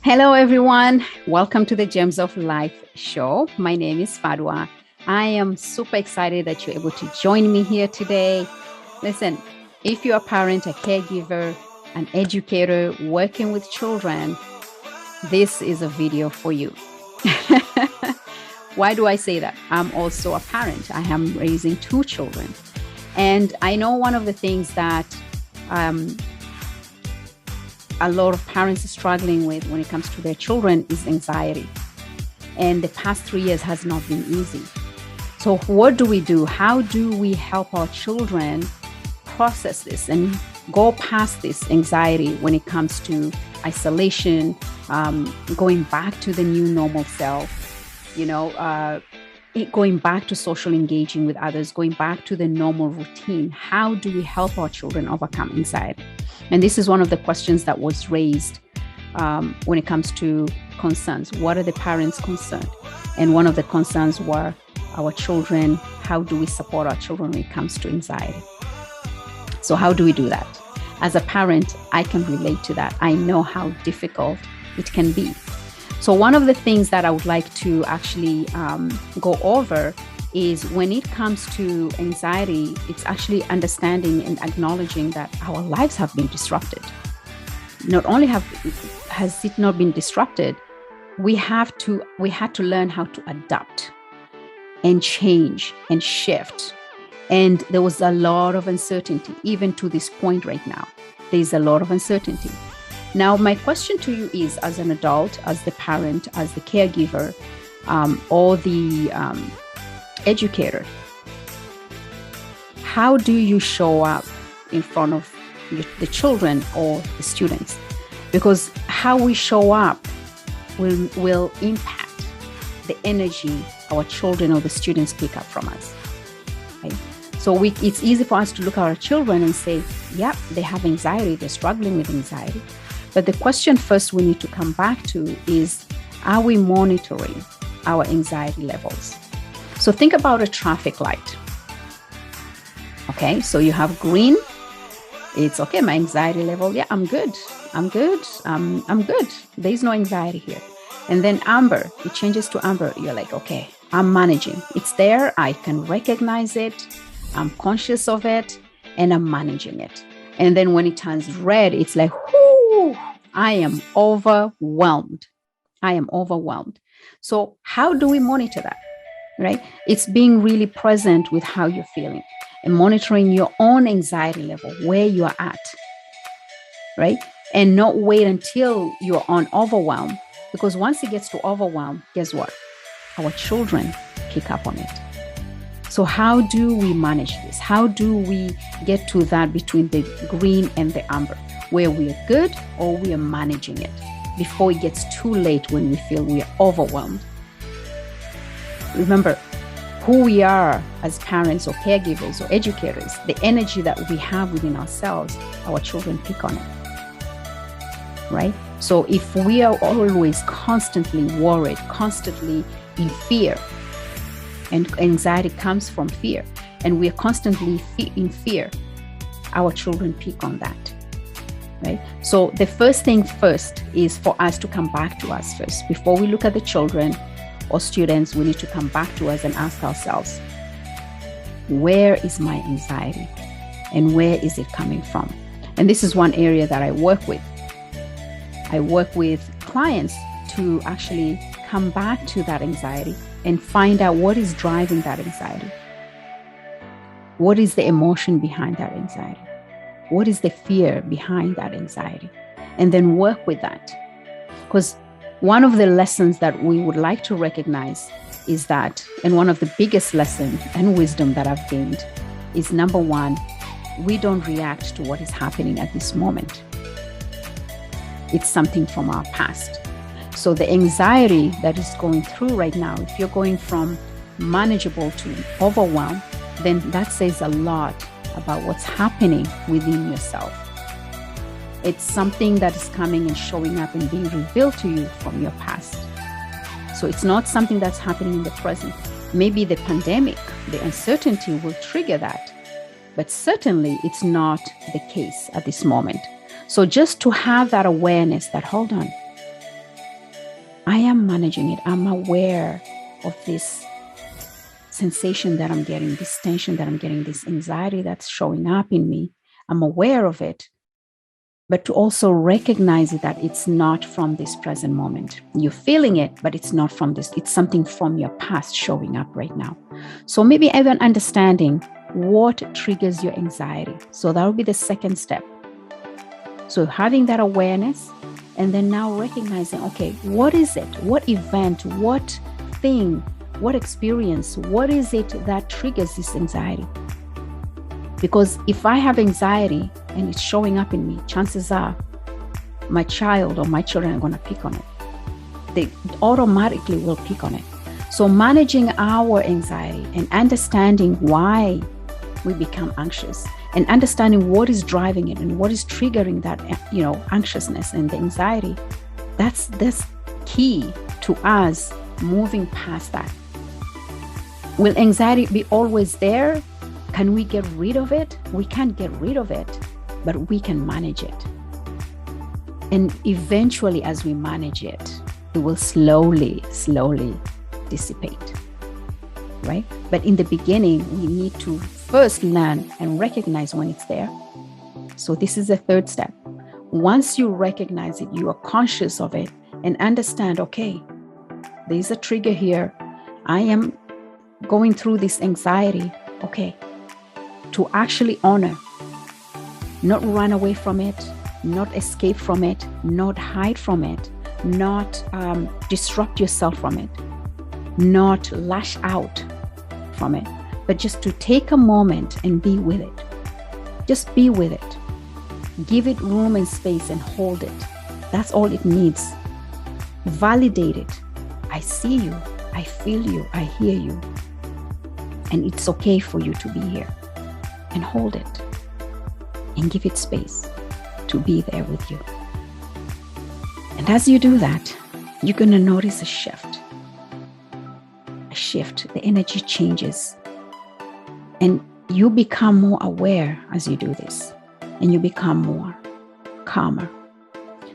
Hello, everyone. Welcome to the Gems of Life show. My name is Fadwa. I am super excited that you're able to join me here today. Listen, if you're a parent, a caregiver, an educator working with children, this is a video for you. Why do I say that? I'm also a parent. I am raising two children. And I know one of the things that a lot of parents are struggling with when it comes to their children is anxiety. And the past 3 years has not been easy. So what do we do? How do we help our children process this and go past this anxiety when it comes to isolation, going back to the new normal self, going back to social engaging with others, going back to the normal routine? How do we help our children overcome anxiety? And this is one of the questions that was raised when it comes to concerns. What are the parents' concerned? And one of the concerns were our children. How do we support our children when it comes to anxiety? So how do we do that? As a parent, I can relate to that. I know how difficult it can be. So one of the things that I would like to actually go over is when it comes to anxiety, it's actually understanding and acknowledging that our lives have been disrupted. Not only has it not been disrupted, we had to learn how to adapt and change and shift. And there was a lot of uncertainty, even to this point right now. There's a lot of uncertainty. Now, my question to you is, as an adult, as the parent, as the caregiver, or the educator, how do you show up in front of the children or the students? Because how we show up will impact the energy our children or the students pick up from us. Right? So it's easy for us to look at our children and say, yep, they have anxiety, they're struggling with anxiety. But the question first we need to come back to is, are we monitoring our anxiety levels? So think about a traffic light. Okay, so you have green. It's okay, my anxiety level, yeah, I'm good. I'm good. There is no anxiety here. And then amber, it changes to amber. You're like, okay, I'm managing. It's there. I can recognize it. I'm conscious of it and I'm managing it. And then when it turns red, it's like, whoo, I am overwhelmed. I am overwhelmed. So how do we monitor that? Right? It's being really present with how you're feeling and monitoring your own anxiety level, where you are at, right? And not wait until you're on overwhelm, because once it gets to overwhelm, guess what? Our children pick up on it. So how do we manage this? How do we get to that between the green and the amber, where we are good or we are managing it before it gets too late when we feel we are overwhelmed? Remember, who we are as parents or caregivers or educators, the energy that we have within ourselves, our children pick on it, right? So if we are always constantly worried, constantly in fear, and anxiety comes from fear, and we are constantly in fear, our children pick on that, right? So the first thing first is for us to come back to us first. Before we look at the children or students, we need to come back to us and ask ourselves, where is my anxiety and where is it coming from? And this is one area that I work with. I work with clients to actually come back to that anxiety and find out what is driving that anxiety. What is the emotion behind that anxiety? What is the fear behind that anxiety? And then work with that. Because one of the lessons that we would like to recognize is that, and one of the biggest lessons and wisdom that I've gained is, number one, we don't react to what is happening at this moment. It's something from our past. So the anxiety that is going through right now, if you're going from manageable to overwhelm, then that says a lot about what's happening within yourself. It's something that is coming and showing up and being revealed to you from your past. So it's not something that's happening in the present. Maybe the pandemic, the uncertainty will trigger that, but certainly it's not the case at this moment. So just to have that awareness that, hold on, I am managing it. I'm aware of this sensation that I'm getting, this tension that I'm getting, this anxiety that's showing up in me. I'm aware of it, but to also recognize that it's not from this present moment. You're feeling it, but it's not from this. It's something from your past showing up right now. So maybe even understanding what triggers your anxiety. So that will be the second step. So having that awareness, and then now recognizing, okay, what is it? What event? What thing? What experience? What is it that triggers this anxiety? Because if I have anxiety and it's showing up in me, chances are my child or my children are going to pick on it. They automatically will pick on it. So managing our anxiety and understanding why we become anxious and understanding what is driving it and what is triggering that, anxiousness and the anxiety, that's key to us moving past that. Will anxiety be always there? Can we get rid of it? We can't get rid of it, but we can manage it. And eventually, as we manage it, it will slowly dissipate, right? But in the beginning, we need to first learn and recognize when it's there. So this is the third step. Once you recognize it, you are conscious of it and understand, okay, there's a trigger here. I am going through this anxiety. Okay, to actually honor, not run away from it, not escape from it, not hide from it, not disrupt yourself from it, not lash out from it, but just to take a moment and be with it. Just be with it. Give it room and space and hold it. That's all it needs. Validate it. I see you. I feel you. I hear you. And it's okay for you to be here. And hold it. And give it space to be there with you. And as you do that, you're going to notice a shift. A shift. The energy changes. And you become more aware as you do this. And you become more calmer.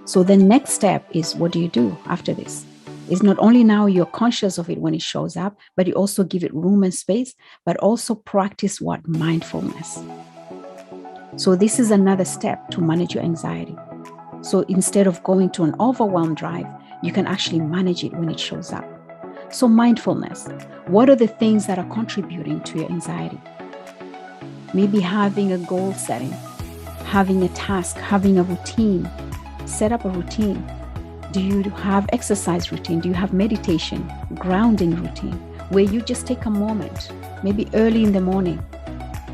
So the next step is, what do you do after this? Is not only now you're conscious of it when it shows up, but you also give it room and space, but also practice what? Mindfulness. So this is another step to manage your anxiety. So instead of going to an overwhelmed drive, you can actually manage it when it shows up. So mindfulness, what are the things that are contributing to your anxiety? Maybe having a goal setting, having a task, having a routine. Set up a routine. Do you have exercise routine? Do you have meditation, grounding routine, where you just take a moment, maybe early in the morning,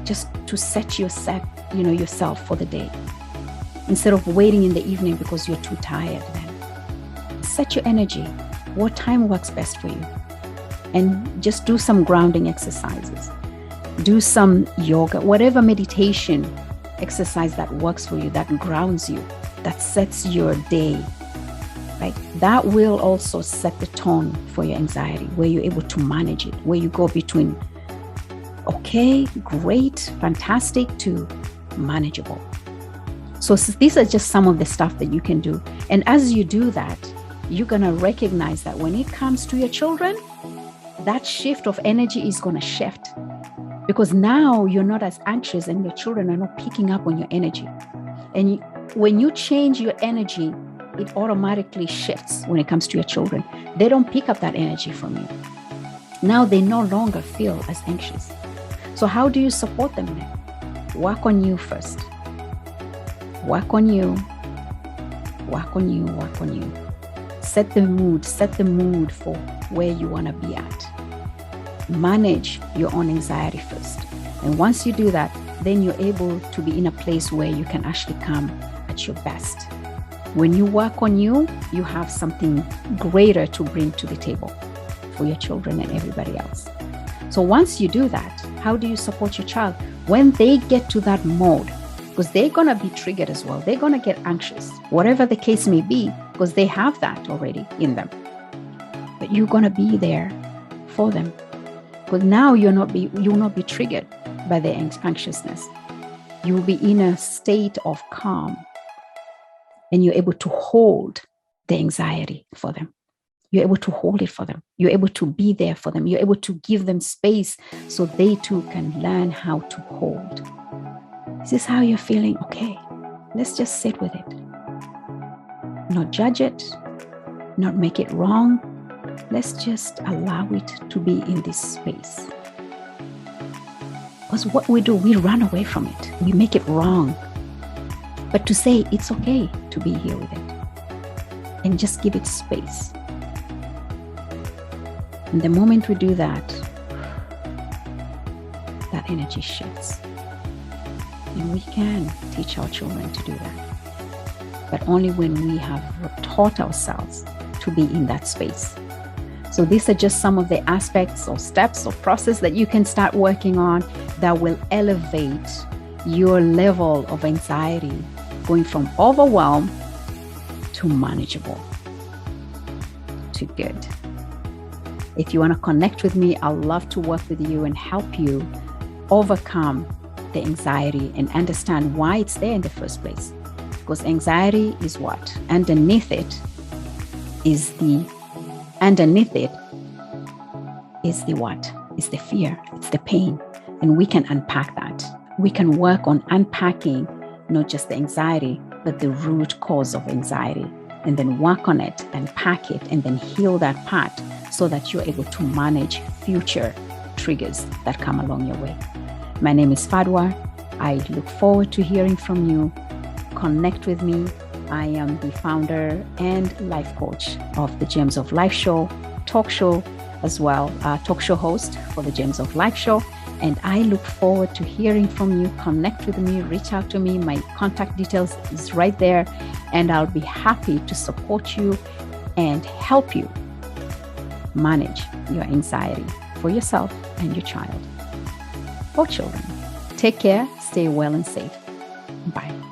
just to set yourself for the day, instead of waiting in the evening because you're too tired? Then set your energy. What time works best for you? And just do some grounding exercises. Do some yoga, whatever meditation exercise that works for you, that grounds you, that sets your day. Right? That will also set the tone for your anxiety, where you're able to manage it, where you go between okay, great, fantastic to manageable. So these are just some of the stuff that you can do. And as you do that, you're going to recognize that when it comes to your children, that shift of energy is going to shift, because now you're not as anxious and your children are not picking up on your energy. And when you change your energy, it automatically shifts when it comes to your children. They don't pick up that energy from you. Now they no longer feel as anxious. So how do you support them then? Work on you first. Work on you. Work on you. Work on you. Set the mood for where you want to be at. Manage your own anxiety first. And once you do that, then you're able to be in a place where you can actually come at your best. When you work on you, you have something greater to bring to the table for your children and everybody else. So once you do that, how do you support your child? When they get to that mode, because they're going to be triggered as well. They're going to get anxious, whatever the case may be, because they have that already in them. But you're going to be there for them, because now you'll not be triggered by their anxiousness. You will be in a state of calm. And you're able to hold the anxiety for them. You're able to hold it for them. You're able to be there for them. You're able to give them space so they too can learn how to hold. Is this how you're feeling? Okay, let's just sit with it. Not judge it, not make it wrong. Let's just allow it to be in this space. Because what we do, we run away from it. We make it wrong. But to say it's okay to be here with it and just give it space. And the moment we do that, that energy shifts. And we can teach our children to do that. But only when we have taught ourselves to be in that space. So these are just some of the aspects or steps or process that you can start working on that will elevate your level of anxiety, going from overwhelm to manageable to good. If you want to connect with me, I'd love to work with you and help you overcome the anxiety and understand why it's there in the first place. Because anxiety is what? Underneath it is the what? It's the fear, it's the pain. And we can unpack that. We can work on unpacking not just the anxiety, but the root cause of anxiety, and then work on it and pack it and then heal that part so that you're able to manage future triggers that come along your way. My name is Fadwa. I look forward to hearing from you. Connect with me. I am the founder and life coach of the Gems of Life show, talk show as well, talk show host for the Gems of Life show. And I look forward to hearing from you. Connect with me, reach out to me. My contact details is right there. And I'll be happy to support you and help you manage your anxiety for yourself and your child or children. Take care, stay well and safe. Bye.